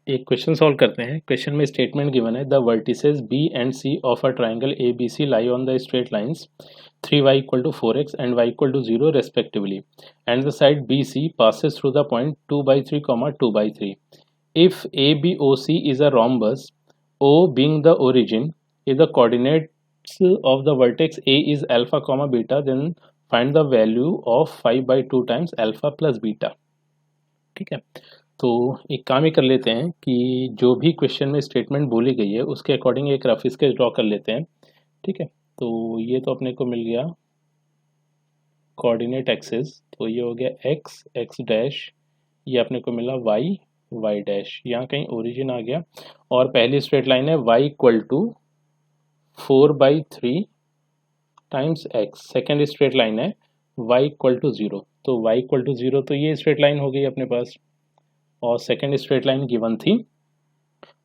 एक question solve करते हैं। क्वेश्चन में स्टेटमेंट गिवन है, the vertices B and C of a triangle A B C lie on the straight lines 3y equal to 4x and y equal to 0 respectively and the side B C passes through the point 2/3 comma 2/3. If ABOC is a rhombus, O being the origin, if the coordinates of the vertex A is alpha comma beta, then find the value of 5/2 times alpha plus beta. ठीक है, तो एक काम ही कर लेते हैं कि जो भी क्वेश्चन में स्टेटमेंट बोली गई है उसके अकॉर्डिंग एक रफ स्केच ड्रॉ कर लेते हैं। ठीक है, तो ये तो अपने को मिल गया कोऑर्डिनेट एक्सिस, तो ये हो गया एक्स एक्स डैश, ये अपने को मिला वाई वाई डैश, यहाँ कहीं ओरिजिन आ गया। और पहली स्ट्रेट लाइन है Y equal to 4/3 times X, second straight line है वाई इक्वल टू 0, तो वाई इक्वल टू 0, तो ये स्ट्रेट लाइन हो गई अपने पास। और सेकेंड स्ट्रेट लाइन गिवन थी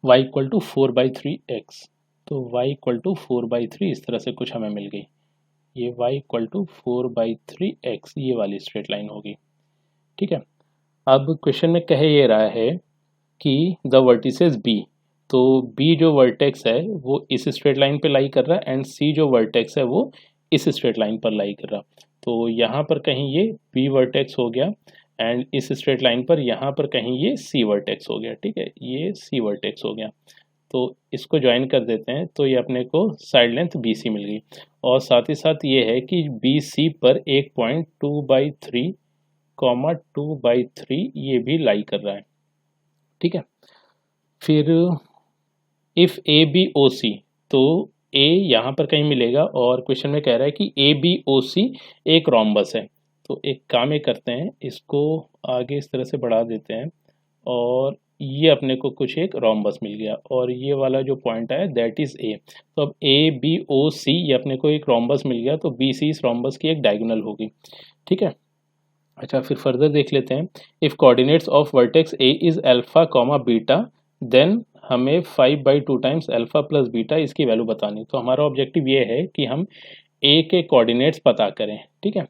y इक्वल टू 4/3x, तो y इक्वल टू 4/3 इस तरह से कुछ हमें मिल गई। ये y इक्वल टू 4/3x ये वाली स्ट्रेट लाइन होगी। ठीक है, अब क्वेश्चन में कह ये रहा है कि द वर्टिसेस b, तो b जो वर्टेक्स है वो इस स्ट्रेट लाइन पे लाई कर रहा है एंड c जो वर्टेक्स है वो इस स्ट्रेट लाइन पर लाई कर रहा। तो यहाँ पर कहीं ये b वर्टेक्स हो गया एंड इस स्ट्रेट लाइन पर यहाँ पर कहीं ये सी वर्टेक्स हो गया। ठीक है, ये सी वर्टेक्स हो गया, तो इसको ज्वाइन कर देते हैं, तो ये अपने को साइड लेंथ बी सी मिल गई। और साथ ही साथ ये है कि बी सी पर एक पॉइंट 2/3 कॉमा 2/3 ये भी लाई कर रहा है। ठीक है, फिर इफ़ ए बी ओ सी, तो ए यहाँ पर कहीं मिलेगा और क्वेश्चन में कह रहा है कि ए बी ओ सी एक रोम्बस है। तो एक काम ये करते हैं, इसको आगे इस तरह से बढ़ा देते हैं और ये अपने को कुछ एक रोम्बस मिल गया और ये वाला जो पॉइंट आया दैट इज़ ए। तो अब ए बी ओ सी ये अपने को एक रोम्बस मिल गया, तो बी सी इस रोम्बस की एक डायगोनल होगी। ठीक है, अच्छा फिर फर्दर देख लेते हैं। If coordinates of vertex A is alpha comma beta, then हमें 5/2 टाइम्स अल्फा प्लस बीटा इसकी वैल्यू बतानी। तो हमारा ऑब्जेक्टिव ये है कि हम ए के कोऑर्डिनेट्स पता करें। ठीक है,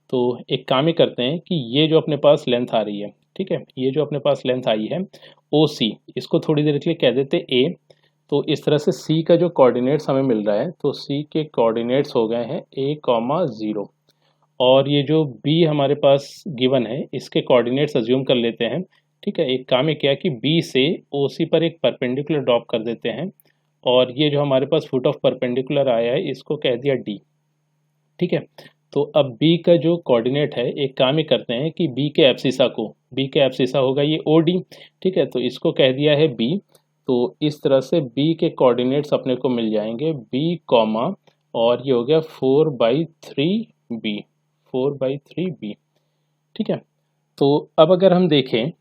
तो एक काम ही करते हैं कि ये जो अपने पास लेंथ आ रही है, ठीक है, ये जो अपने पास लेंथ आई है ओ सी, इसको थोड़ी देर के लिए कह देते ए। तो इस तरह से सी का जो कोऑर्डिनेट्स हमें मिल रहा है, तो सी के कोऑर्डिनेट्स हो गए हैं a कॉमा 0। और ये जो बी हमारे पास गिवन है इसके कोऑर्डिनेट्स अज्यूम कर लेते हैं। ठीक है, एक काम ये किया कि बी से ओ सी पर एक परपेंडिकुलर ड्रॉप कर देते हैं और ये जो हमारे पास फुट ऑफ परपेंडिकुलर आया है इसको कह दिया डी। ठीक है, तो अब b का जो कोऑर्डिनेट है, एक काम ही करते हैं कि b के एब्सिसा को, b के एब्सिसा होगा ये OD। ठीक है, तो इसको कह दिया है b। तो इस तरह से b के कोऑर्डिनेट्स अपने को मिल जाएंगे b कॉमा और ये हो गया 4/3b, 4/3b। ठीक है, तो अब अगर हम देखें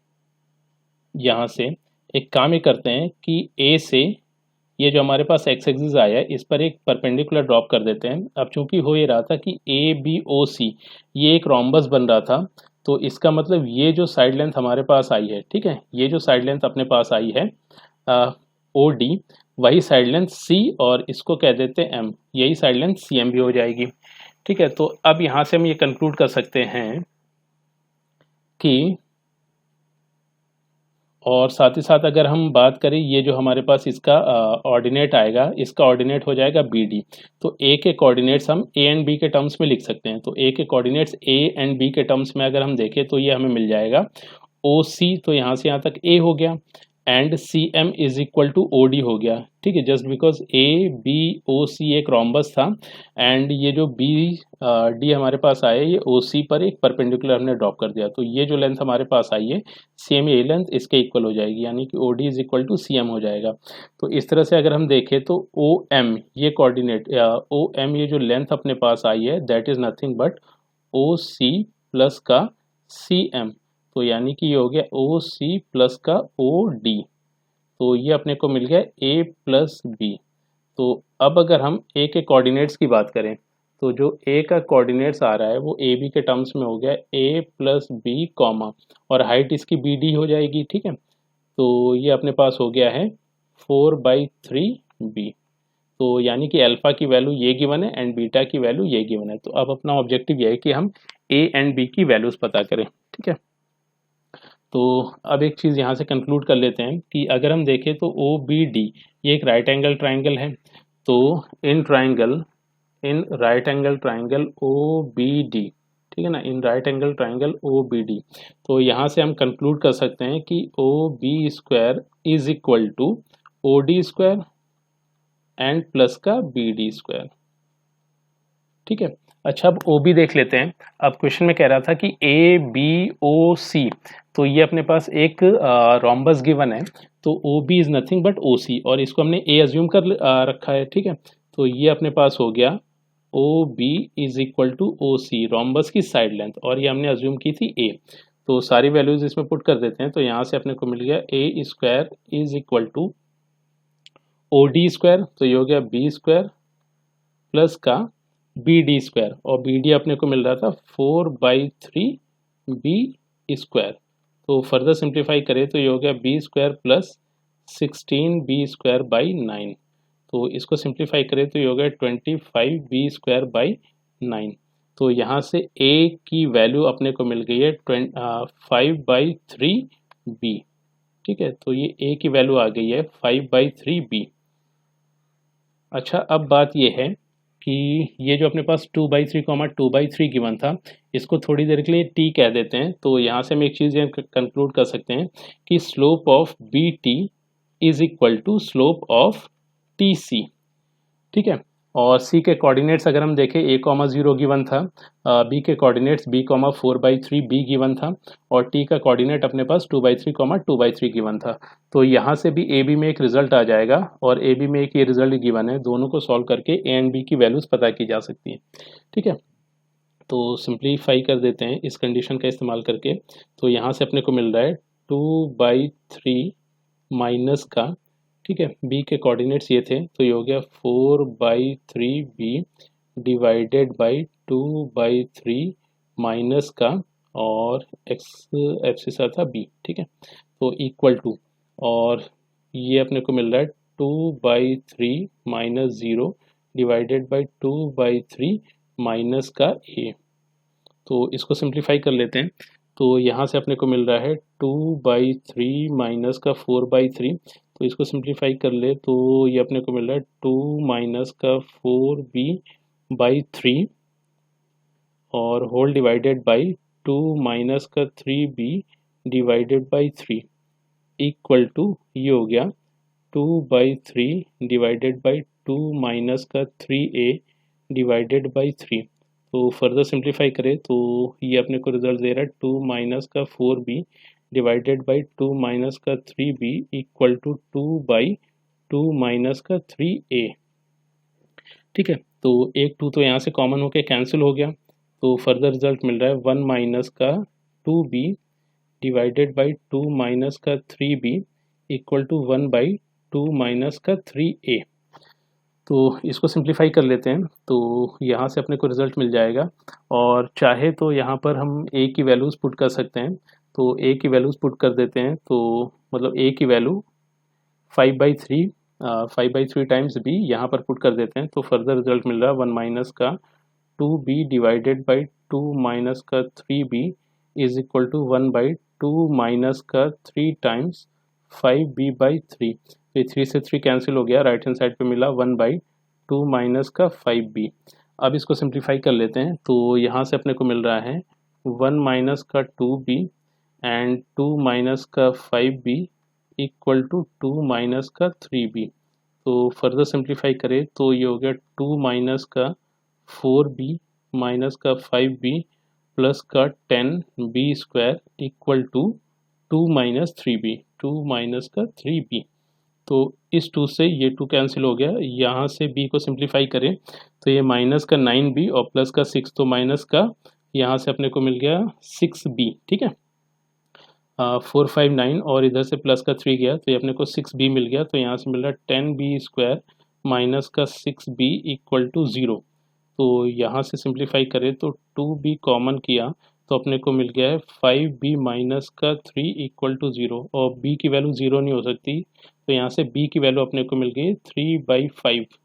यहाँ से, एक काम ही करते हैं कि a से ये जो हमारे पास एक्स एक्सिस आया है इस पर एक परपेंडिकुलर ड्रॉप कर देते हैं। अब चूंकि हो ये रहा था कि ए बी ओ सी ये एक रोम्बस बन रहा था, तो इसका मतलब ये जो साइड लेंथ हमारे पास आई है, ठीक है, ये जो साइड लेंथ अपने पास आई है ओ डी, वही साइड लेंथ सी और इसको कह देते हैं एम, यही साइड लेंथ सी एम भी हो जाएगी। ठीक है, तो अब यहाँ से हम ये कंक्लूड कर सकते हैं कि, और साथ ही साथ अगर हम बात करें ये जो हमारे पास इसका ऑर्डिनेट आएगा, इसका ऑर्डिनेट हो जाएगा बी डी। तो ए के कोऑर्डिनेट्स हम ए एंड बी के टर्म्स में लिख सकते हैं। तो ए के कोऑर्डिनेट्स ए एंड बी के टर्म्स में अगर हम देखें तो ये हमें मिल जाएगा ओ सी, तो यहाँ से यहाँ तक ए हो गया and C M is equal to O D हो गया। ठीक है, just because A B O C एक रोम्बस था एंड ये जो बी डी हमारे पास आया ये ओ सी पर एक परपेंडिकुलर हमने ड्रॉप कर दिया, तो ये जो लेंथ हमारे पास आई है सेम ये लेंथ इसके इक्वल हो जाएगी, यानी कि O D is equal to C M हो जाएगा। तो इस तरह से अगर हम देखें तो ओ एम ये कोऑर्डिनेट ओ एम ये जो लेंथ अपने पास आई है that is nothing but O C plus का सी एम, तो यानी कि ये हो गया ओ सी प्लस का ओ डी, तो ये अपने को मिल गया ए प्लस बी। तो अब अगर हम ए के कोऑर्डिनेट्स की बात करें तो जो ए का कोऑर्डिनेट्स आ रहा है वो ए बी के टर्म्स में हो गया ए प्लस बी कॉमा और हाइट इसकी बी डी हो जाएगी। ठीक है, तो ये अपने पास हो गया है 4/3b, तो यानी कि अल्फा की वैल्यू ये गिवन है एंड बीटा की वैल्यू ये गिवन है। तो अब अपना ऑब्जेक्टिव ये है कि हम ए एंड बी की वैल्यूज पता करें। ठीक है, तो अब एक चीज़ यहाँ से कंक्लूड कर लेते हैं कि अगर हम देखें तो ओ बी डी ये एक राइट एंगल ट्राइंगल है। तो in right angle triangle O B D, ठीक है ना, in right angle triangle O B D, तो यहाँ से हम कंक्लूड कर सकते हैं कि O B square is equal to O D square and plus का बी डी स्क्वायर, ठीक है। अच्छा, अब ओ बी देख लेते हैं। अब क्वेश्चन में कह रहा था कि ए बी ओ सी, तो ये अपने पास एक रोम्बस गिवन है, तो O B is nothing but O C, और इसको हमने ए अज्यूम कर रखा है, ठीक है। तो ये अपने पास हो गया O B is equal to O C, rhombus की साइड लेंथ, और ये हमने अज्यूम की थी ए। तो सारी वैल्यूज इसमें पुट कर देते हैं, तो यहाँ से अपने को मिल गया A square is equal to O D square, तो ये हो गया बी स्क्वायर प्लस का बी डी स्क्वायर, और बी डी अपने को मिल रहा था 4/3 बी स्क्वायर। तो फर्दर सिंप्लीफाई करें तो ये हो गया B square plus 16 B square by 9। तो इसको सिंप्लीफाई करें तो ये हो गया 25 बी स्क्वायर बाई 9। तो यहाँ से ए की वैल्यू अपने को मिल गई है 5/3 बी, ठीक है। तो ये ए की वैल्यू आ गई है 5/3 बी। अच्छा, अब बात ये है कि ये जो अपने पास 2/3 2/3 गिवन था, इसको थोड़ी देर के लिए टी कह देते हैं। तो यहाँ से हम एक चीज़ कंक्लूड कर सकते हैं कि slope of B T is equal to slope of T C, ठीक है। और सी के कोऑर्डिनेट्स अगर हम देखें a,0 गिवन था, बी के कोऑर्डिनेट्स b,4/3 बी गिवन था, और टी का कोऑर्डिनेट अपने पास 2/3 2/3 गिवन था। तो यहाँ से भी ए बी में एक रिजल्ट आ जाएगा, और ए बी में एक ये रिजल्ट गिवन है, दोनों को सॉल्व करके ए एंड बी की वैल्यूज पता की जा सकती है, ठीक है। तो सिंप्लीफाई कर देते हैं इस कंडीशन का इस्तेमाल करके। तो यहाँ से अपने को मिल रहा है 2/3 माइनस का, ठीक है, बी के कोऑर्डिनेट्स ये थे, तो ये हो गया 4/3 बी डिवाइडेड बाई 2/3 माइनस का, और एक्स एक्सिस था बी, ठीक है। तो इक्वल टू, और ये अपने को मिल रहा है 2/3 माइनस 0 डिवाइडेड बाई 2/3 माइनस का ए। तो इसको सिंप्लीफाई कर लेते हैं। तो यहाँ से अपने को मिल रहा है 2/3 माइनस का 4/3, तो इसको सिंप्लीफाई कर ले तो ये अपने को मिल रहा है 2 माइनस का 4b/3 और होल डिवाइडेड बाई 2 माइनस का 3b divided by 3 equal to, ये हो गया 2/3 डिवाइडेड बाई 2 माइनस का 3a डिवाइडेड बाई 3। तो फर्दर सिंप्लीफाई करें तो ये अपने को रिजल्ट दे रहा है 2 माइनस का 4b डिवाइडेड बाई 2 माइनस का 3b इक्वल टू 2/2 माइनस का 3a, ठीक है। तो एक 2 तो यहाँ से कॉमन होके कैंसिल हो गया, तो फर्दर रिजल्ट मिल रहा है 1 माइनस का 2b डिवाइडेड बाई 2 माइनस का 3b इक्वल टू 1/2 माइनस का 3a। तो इसको सिंप्लीफाई कर लेते हैं, तो यहाँ से अपने को रिजल्ट मिल जाएगा, और चाहे तो यहाँ पर हम a की वैल्यूज़ पुट कर सकते हैं। तो a की वैल्यूज़ पुट कर देते हैं, तो मतलब a की वैल्यू 5/3 टाइम्स b यहाँ पर पुट कर देते हैं, तो फर्दर रिजल्ट मिल रहा है 1 माइनस का 2b डिवाइडेड बाई 2 माइनस का 3b is equal to 1/2 minus का 3 टाइम्स 5b/3। तो 3 से 3 कैंसिल हो गया, राइट हैंड साइड पे मिला 1/2 माइनस का 5b। अब इसको सिंप्लीफाई कर लेते हैं, तो यहाँ से अपने को मिल रहा है 1 माइनस का 2b एंड 2 माइनस का 5b इक्वल टू 2 माइनस का 3b। तो फर्दर सिंप्लीफाई करें तो ये हो गया 2 माइनस का 4b माइनस का 5b प्लस का 10b square equal to 2 minus 3b, 2 minus का 3b। तो इस 2 से ये 2 कैंसिल हो गया, यहाँ से b को सिंप्लीफाई करें तो ये माइनस का 9b और प्लस का 6, तो माइनस का यहाँ से अपने को मिल गया 6b, ठीक है। 4 5 9 और इधर से प्लस का 3 गया तो ये अपने को 6b मिल गया, तो यहाँ से मिल रहा है 10b स्क्वायर माइनस का 6b इक्वल टू 0। तो यहाँ से सिंप्लीफाई करें तो 2b कॉमन किया तो अपने को मिल गया है 5b माइनस का 3 इक्वल टू 0, और b की वैल्यू 0 नहीं हो सकती, तो यहाँ से b की वैल्यू अपने को मिल गई 3/5।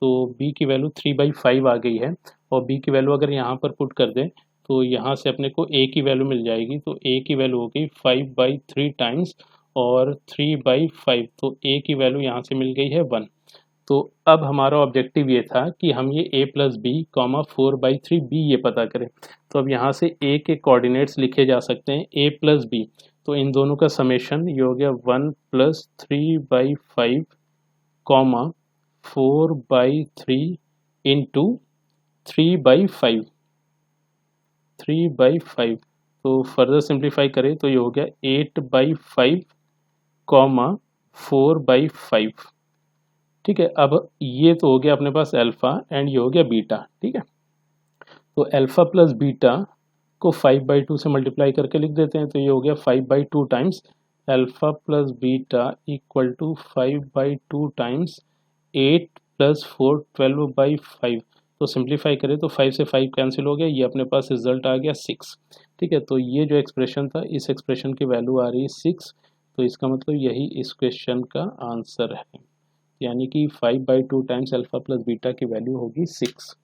तो b की वैल्यू 3/5 आ गई है, और b की वैल्यू अगर यहाँ पर पुट कर दें तो यहाँ से अपने को a की वैल्यू मिल जाएगी, तो a की वैल्यू हो गई 5/3 टाइम्स और 3/5, तो a की वैल्यू यहाँ से मिल गई है 1। तो अब हमारा ऑब्जेक्टिव ये था कि हम ये a plus B comma 4/3 b ये पता करें। तो अब यहाँ से a के कोऑर्डिनेट्स लिखे जा सकते हैं a प्लस बी, तो इन दोनों का समेशन ये हो गया 1 + 3/5 कॉमा 4/3 इंटू 3/5 3/5। तो फर्दर सिंप्लीफाई करें तो ये हो गया 8/5 कॉमा 4/5। ठीक है, अब ये तो हो गया अपने पास अल्फ़ा एंड ये हो गया बीटा। ठीक है, तो अल्फ़ा प्लस बीटा को 5/2 से मल्टीप्लाई करके लिख देते हैं, तो ये हो गया 5/2 times alpha plus beta equal to 5/2 times 8 + 4 12/5। तो सिंप्लीफाई करें तो 5 से 5 कैंसिल हो गया, ये अपने पास रिजल्ट आ गया 6। ठीक है, तो ये जो एक्सप्रेशन था, इस एक्सप्रेशन की वैल्यू आ रही है 6। तो इसका मतलब यही इस क्वेश्चन का आंसर है, यानी कि 5/2 टाइम्स अल्फ़ा प्लस बीटा की वैल्यू होगी 6।